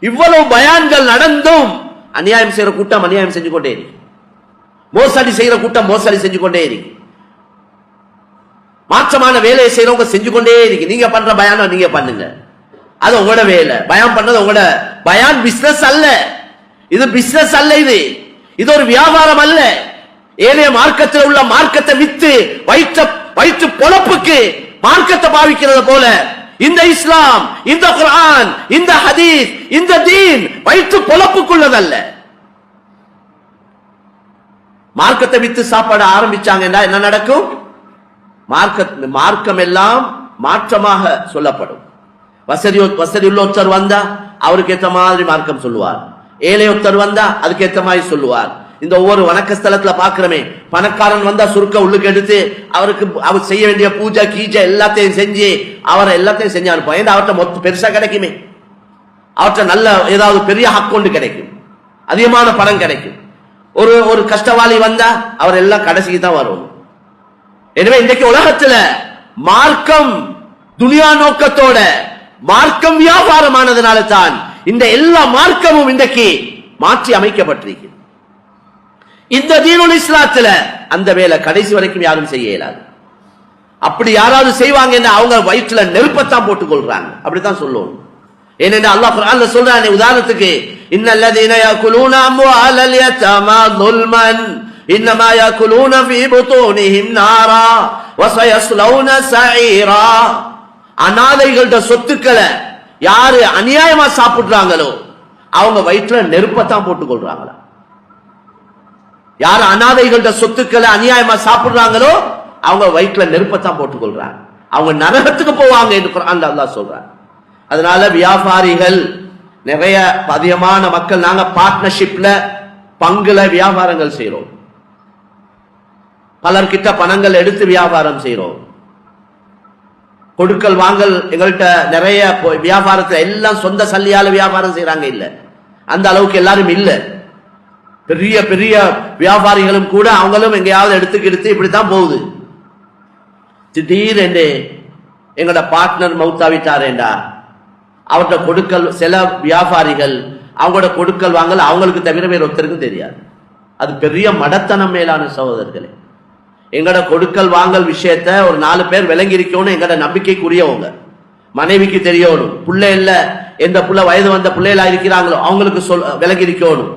இவ்வளவு பயான்கள் நடந்தும் அநியாயம் செய்யற கூட்டம் அநியாயம் செஞ்சு கொண்டே இருக்கு, மோசடி செய்யற கூட்டம் மோசடி செஞ்சு கொண்டே இருக்கு, மாற்றமான வேலையை செய்யறவங்க செஞ்சு கொண்டே இருக்கு. நீங்க பண்ற பயானம் நீங்க பண்ணுங்க, அது உங்களோட வேலை. பயான் பண்ணது உங்களோட பயான் பிசினஸ் அல்ல, இது பிசினஸ் அல்ல, இது ஒரு வியாபாரம் அல்ல. ஏனைய மார்க்கத்தில் உள்ள மார்க்கத்தை வித்து வயிற்று பொழப்புக்கு மார்க்கத்தை பாவிக்கிறது போல இந்த இஸ்லாம், இந்த குர்ஆன், இந்த ஹதீஸ், இந்த தீன் வயிற்று பொழப்புக்குள்ளதல்ல. மார்க்கத்தை வித்து சாப்பாடு ஆரம்பிச்சாங்கன்னா என்ன நடக்கும்? மார்க்கம் எல்லாம் மாற்றமாக சொல்லப்படும். வசதி உள்ள ஒருத்தர் வந்தா அவருக்கு ஏற்ற மாதிரி மார்க்கம் சொல்லுவார், ஏழை ஒருத்தர் வந்தா அதுக்கு ஏற்ற மாதிரி சொல்லுவார். இந்த ஒவ்வொரு வணக்க ஸ்தலத்துல பாக்குறமே, பணக்காரன் வந்தா சுருக்க உள்ளுக்கு எடுத்து அவருக்கு அவர் செய்ய வேண்டிய பூஜை கீஜை எல்லாத்தையும் செஞ்சு அவரை எல்லாத்தையும் செஞ்சு அனுப்புவான். ஏன்னா அவர்கிட்ட மொத்தம் பெருசா கிடைக்குமே, அவர்கிட்ட நல்ல ஏதாவது பெரிய ஹக்கொண்டு கிடைக்கும், அதிகமான பணம் கிடைக்கும். ஒரு கஷ்டவாளி வந்தா அவர் எல்லாம் கடைசிக்கு தான் வரும். எனவே இன்றைக்கு உலகத்துல மார்க்கம் துனியா நோக்கத்தோட மார்க்கம் வியாபாரமானதுனால தான் இந்த எல்லா மார்க்கமும் இன்றைக்கு மாற்றி அமைக்கப்பட்டிருக்கு. இந்த தீனுல் இஸ்லாத்துல அந்த வேலை கடைசி வரைக்கும் யாரும் செய்ய இயலாது. அப்படி யாராவது செய்வாங்கன்னா அவங்க வயிற்றுல நெருப்பத்தான் போட்டுக் கொள்றாங்க, அப்படித்தான் சொல்லணும். ஏனென்றால் அல்லாஹ் குர்ஆன்ல சொல்றானே, உதாரணத்துக்கு இன்னல்லதீன யாகுலூன அம்வாலல் யதமா ظுல்மன் இன்னமா யாகுலூன ஃபீ புதூனிஹிம் நாரா வஸயஸ்லௌன ஸஈரா. அநாதைகளோட சொத்துக்களை யாரு அநியாயமா சாப்பிடுறாங்களோ அவங்க வயிற்றுல நெருப்பத்தான் போட்டுக் கொள்றாங்களா. யாரு அநாதைகளோட சொத்துக்களை அநியாயமா சாப்பிடுறாங்களோ அவங்க வயிற்றுல நெருப்பத்தான் போட்டுக் கொள்றாங்க, அவங்க நரகத்துக்கு போவாங்க என்று குர்ஆன்ல அல்லாஹ் சொல்றாங்க. அதனால வியாபாரிகள் நிறைய அதிகமான மக்கள் நாங்க பார்ட்னர்ஷிப்ல பங்குல வியாபாரங்கள் செய்யறோம், பலர்கிட்ட பணங்கள் எடுத்து வியாபாரம் செய்யறோம், கொடுக்கல் வாங்கல் எங்கள்கிட்ட நிறைய வியாபாரத்துல எல்லாம் சொந்த சல்லியால வியாபாரம் செய்யறாங்க இல்ல, அந்த அளவுக்கு எல்லாரும் இல்ல. பெரிய பெரிய வியாபாரிகளும் கூட அவங்களும் எங்கேயாவது எடுத்து இப்படித்தான் போகுது. திடீரென்று எங்களோட பார்ட்னர் மௌத்தாவிட்டாரேண்டா அவர்கிட்ட கொடுக்கல், சில வியாபாரிகள் அவங்களோட கொடுக்கல் வாங்கல் அவங்களுக்கு தவிர வேற ஒருத்தருக்கும் தெரியாது. அது பெரிய மடத்தனம் மேலான சகோதரர்களே. எங்கட கொடுக்கல் வாங்கல் விஷயத்த ஒரு 4 பேர் விளங்கி இருக்கணும். எங்கட நம்பிக்கைக்குரியவங்க, மனைவிக்கு தெரியணும், பிள்ளை இல்ல எந்த புள்ள வயது வந்த பிள்ளைகளா இருக்கிறாங்களோ அவங்களுக்கு விளங்கி இருக்கணும்.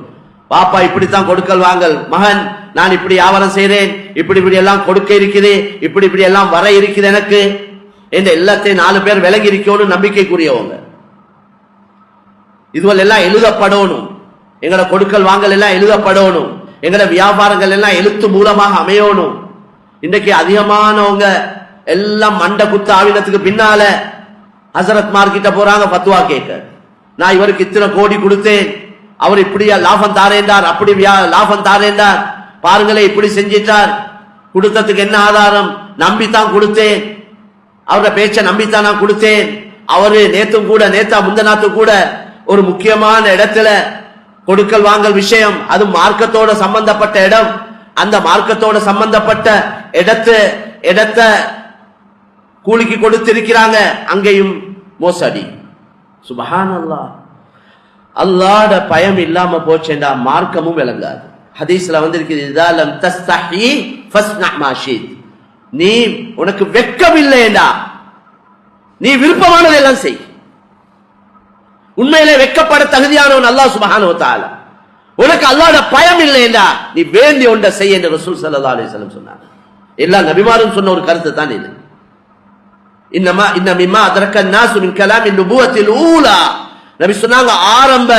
பாப்பா இப்படித்தான் கொடுக்கல் வாங்கல், மகன் நான் இப்படி வியாபாரம் செய்றேன், இப்படி எல்லாம் கொடுக்க இருக்குது, இப்படி எல்லாம் வர இருக்குது எனக்கு என்ற எல்லாத்தையும் 4 பேர் விளங்கி இருக்கணும், நம்பிக்கைக்குரியவங்க. இதுவெல்லாம் எல்லாம் எழுதப்படணும், எங்கட கொடுக்கல் வாங்கல் எல்லாம் எழுதப்படணும், எங்கட வியாபாரங்கள் எல்லாம் எழுத்து மூலமாக அமையணும். இன்றைக்கு அதிகமானவங்க எல்லாம் மண்ட குத்த ஆவினத்துக்கு பின்னால ஹசரத் மார்க்கிட்ட போறாங்க பத்துவா கேட்க. நான் இவருக்கு இத்தனை கோடி கொடுத்தேன், அவர் இப்படியா லாபம் தாரேண்டார், அப்படி லாபம் தாரேண்டார், பாருங்களே இப்படி செஞ்சிட்டார், கொடுத்ததுக்கு என்ன ஆதாரம்? நம்பித்தான் கொடுத்தேன், அவரோட பேச்ச நம்பித்தான் நான் கொடுத்தேன். அவரு நேத்தா முந்தநாத்து கூட ஒரு முக்கியமான இடத்துல கொடுக்கல் வாங்கல் விஷயம், அது மார்க்கத்தோட சம்பந்தப்பட்ட இடம், அந்த மார்க்கத்தோட சம்பந்தப்பட்ட இடத்தை கூலிக்கு கொடுத்திருக்கிறாங்க, அங்கேயும் மோசடி. சுப்ஹானல்லாஹ், அல்லாஹ்ட பயம் இல்லாம போச்சேண்டா மார்க்கமும் விளங்காது. ஹதீஸ்ல வந்திருக்கிறது, இதா லம் தஸ்தஹி ஃபஸ்னா மா ஷீத், நீ உனக்கு வெட்கம் இல்லையேண்டா நீ விருப்பமானதெல்லாம் செய். உண்மையிலே வெட்கப்பட தகுதியானவன் அல்லாஹ் சுப்ஹானஹு வ தஆலா. உனக்கு அல்லாஹ்ட பயம் இல்லையேண்டா நீ வேண்டிய ஒன்றை செய் என்று ரசூல் ஸல்லல்லாஹு அலைஹி வஸல்லம் சொன்னாங்க. எல்லா நபிமாரும் சொன்ன ஒரு கருத்து தான் இது. இன்ன மிம்மா அதரக்க الناس من كلام النبوة الأولى, நபி சொன்னாங்க ஆரம்ப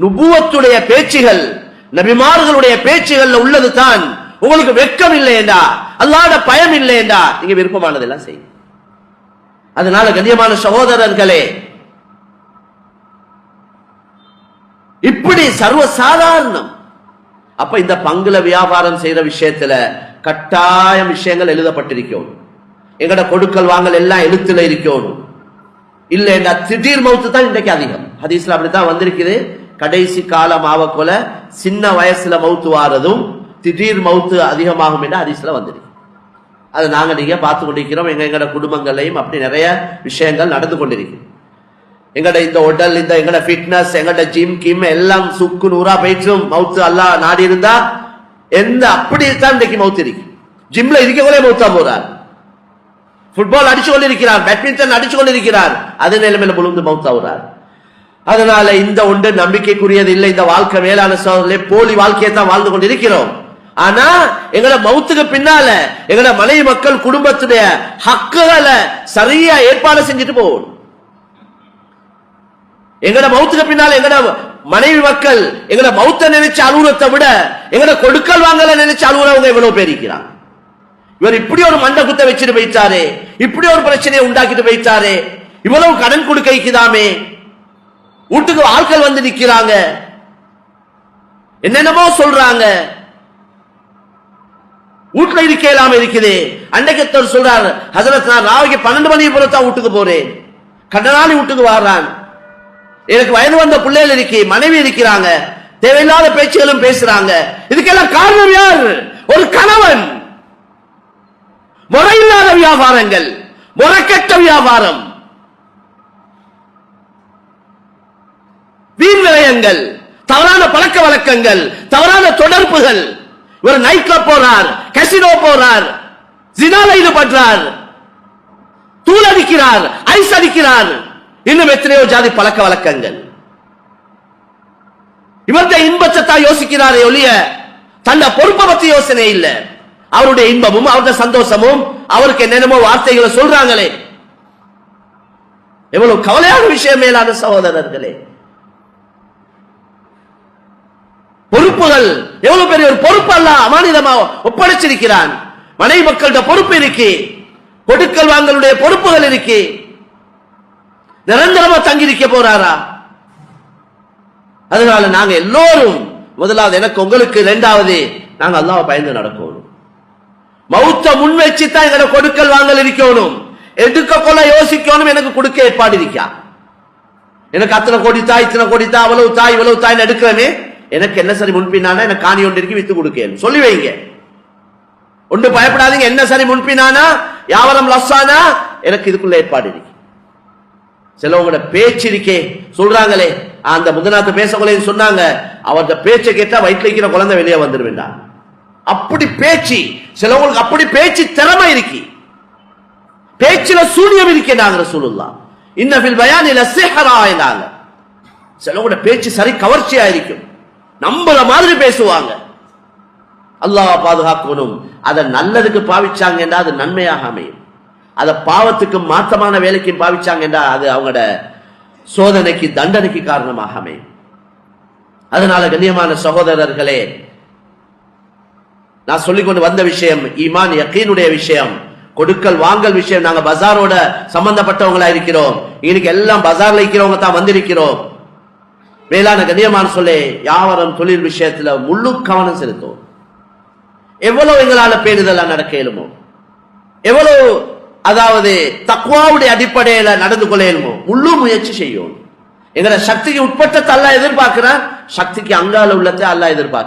நுபுவத்துடைய பேச்சுகள், நபிமார்களுடைய பேச்சுகள்ல உள்ளது தான். உங்களுக்கு வெட்கம் இல்லையேண்டா, அல்லாஹ்ட பயம் இல்லையேண்டா நீங்க விருப்பமானதெல்லாம் செய்யுங்க. அதனால கண்ணியமான சகோதரர்களே, இப்படி சர்வசாதாரணம். அப்ப இந்த பங்குல வியாபாரம் செய்யற விஷயத்துல கட்டாயம் விஷயங்கள் எழுதப்பட்டிருக்கணும். எங்கட கொடுக்கல் வாங்கல் எல்லாம் எழுத்துல இருக்கணும். இல்ல திடீர் மௌத்து தான் இன்றைக்கு அதிகம். ஹதீஸ்ல அப்படித்தான் வந்திருக்குது. கடைசி காலம் ஆவக்கொல சின்ன வயசுல மௌத்து வாரதும் திடீர் மௌத்து அதிகமாகும் என்று ஹதீஸ்ல வந்திருக்கு. அதை நாங்க நீங்க பார்த்து கொண்டிருக்கிறோம். எங்கட குடும்பங்களையும் அப்படி நிறைய விஷயங்கள் நடந்து கொண்டிருக்கு. எங்கட இந்த உடல், இந்த எங்கட ஃபிட்னஸ், எங்கட ஜிம் கிம் எல்லாம் சுக்கு நூறா போயிட்டும் மவுத்து அல்லாஹ் நாடி இருந்தா எந்த அப்படித்தான் இன்றைக்கு மவுத்து இருக்கு. ஜிம்ல இருக்கவே மவுத்தா போறார், ஃபுட்பால் அடிச்சு கொண்டிருக்கிறார், பேட்மிண்டன் அடிச்சு கொண்டிருக்கிறார், அதே நிலைமையில விழுந்து மவுத்தாவுறார். அதனால இந்த ஒன்று நம்பிக்கைக்குரியது இல்லை. இந்த வாழ்க்கை மேலான சோதனை போலி வாழ்க்கையை தான் வாழ்ந்து கொண்டிருக்கிறோம். ஆனா எங்கட மவுத்துக்கு பின்னால எங்கட மனைவி மக்கள் குடும்பத்துடைய ஹக்குகளை சரியா ஏற்பாடு செஞ்சுட்டு போகணும். எங்கட மவுத்துக்கு பின்னால எங்கட மனைவி மக்கள் எங்கட மவுத்த நினைச்சு அலுவலத்தை விட எங்கட கொடுக்கல் வாங்கல நினைச்சு அலுவலவங்க எவ்வளவு பேர் இருக்கிறாங்க. இவர் இப்படி ஒரு மண்ட குத்த வச்சுட்டு போயிட்டாரு, இப்படி ஒரு பிரச்சனையை உண்டாக்கிட்டு போயிட்டாரு, இவ்வளவு கடன் கொடுக்க வைக்குதாமே, வீட்டுக்கு ஆட்கள் வந்து நிக்கிறாங்க, என்னென்னமோ சொல்றாங்க, வீட்டுல இருக்க இல்லாம இருக்குது. அன்றைக்கு சொல்றாரு, ஹசரத் நான் ராவிக்கு 12 மணி போலத்தான் வீட்டுக்கு போறேன், கடனாளி வீட்டுக்கு வர்றான், எனக்கு வயது வந்த பிள்ளைகள் இருக்கு, மனைவி இருக்கிறாங்க, தேவையில்லாத பேச்சுகளும் பேசுறாங்க. இதுக்கெல்லாம் காரணம் யார்? ஒரு கணவன். முறையில்லாத வியாபாரங்கள், முறைக்கெட்ட வியாபாரம், வீண் விரயங்கள், தவறான பழக்க வழக்கங்கள், தவறான தொடர்புகள். ஒரு நைட் கிளப் போறார், கசினோ போறார், ஜினால ஈடுபடுறார், தூள் அடிக்கிறார், ஐஸ் அடிக்கிறார், இன்னும் எத்தனையோ ஜாதி பழக்க வழக்கங்கள். இவருடைய இன்பத்தை தான் யோசிக்கிறாரே ஒழிய தன்னை பொறுப்பை பத்தி யோசனை இல்ல. அவருடைய இன்பமும் அவருடைய சந்தோஷமும் அவருக்கு என்னென்னமோ வார்த்தைகளை சொல்றாங்களே, எவ்வளவு கவலையான விஷயம் மேலான சகோதரர்களே. பொறுப்புகள் எவ்வளவு பெரிய ஒரு பொறுப்பு அல்ல அமானிதமா ஒப்படைச்சிருக்கிறான். மனைவி மக்களுடைய பொறுப்பு இருக்கு, கொடுக்கல் வாங்கலுடைய பொறுப்புகள் இருக்கு. நிரந்தரமா தங்கியிருக்க போறாரா? அதனால நாங்க எல்லோரும் முதலாவது எனக்கு உங்களுக்கு, இரண்டாவது நாங்க அல்லாஹ்வை பயந்து நடக்கணும். மௌத்த முன் வச்சுதான் எங்க கொடுக்கல் வாங்கல் இருக்கணும், எடுக்க கொள்ள யோசிக்கணும். எனக்கு கொடுக்க ஏற்பாடு இருக்கா? எனக்கு அத்தனை கோடி தாய், இத்தனை கோடி தாய், அவ்வளவு தாய் இவ்வளவு தாய் எடுக்கிறேனே, எனக்கு என்ன சரி முன்பினானா, எனக்கு காணி ஒன்று இருக்கு வித்து கொடுக்க சொல்லி வைங்க. ஒன்று பயப்படாதீங்க, என்ன சரி முன்பினானா, யாவரம் லஸ்ஸானா, எனக்கு இதுக்குள்ள ஏற்பாடு இருக்கு. சிலவங்களோட பேச்சு இருக்கே, சொல்றாங்களே, அந்த முதநாத்து பேசக்குள்ளே சொன்னாங்க, அவருடைய பேச்சை கேட்டா வயிற்றுல இருக்கிற குழந்தை வெளியே வந்துருவேண்டா. அப்படி பேச்சு சிலவங்களுக்கு, அப்படி பேச்சு திறமை இருக்கு, பேச்சுல சூனியம் இருக்கிறாங்க. ரசூலுல்லாஹ் இன்னபில் பயானில சிஹ்ரா என்றாங்க. சிலவங்களோட பேச்சு சரி கவர்ச்சியா இருக்கும், நம்புற மாதிரி பேசுவாங்க. அல்லாஹ் பாதுகாக்கணும். அதை நல்லதுக்கு பாவிச்சாங்க என்றா அது நன்மையாக அமையும். அதை பாவத்துக்கு மாற்றமான வேலைக்கு பாவிச்சாங்க என்றா அது அவங்களோட சோதனைக்கு தண்டனைக்கு காரணமாக அமையும். அதனால கண்ணியமான சகோதரர்களே, நான் சொல்லிக்கொண்டு வந்த விஷயம் ஈமான் யகீனுடைய விஷயம், கொடுக்கல் வாங்கல் விஷயம். நாங்க பஜாரோட சம்பந்தப்பட்டவங்களா இருக்கிறோம். இன்னைக்கு எல்லாம் பஜார்ல இருக்கிறவங்க தான் வந்திருக்கிறோம். மேலான கண்ணியமான சொல்லே, வியாபாரம் தொழில் விஷயத்துல முழு கவனம் செலுத்தும். எவ்வளவு எங்களால பேணுதலா நடக்க இயலுமோ, எவ்வளவு அதாவது தக்வாவுடைய அடிப்படையில நடந்து கொள்ள இயலுமோ முழு முயற்சி செய்யும். எங்கட சக்திக்கு உட்பட்ட அல்லாஹ் எதிர்பார்க்கிறான், சக்திக்கு அங்கால உள்ளத்தை அல்லாஹ் எதிர்பார்க்கிறான்.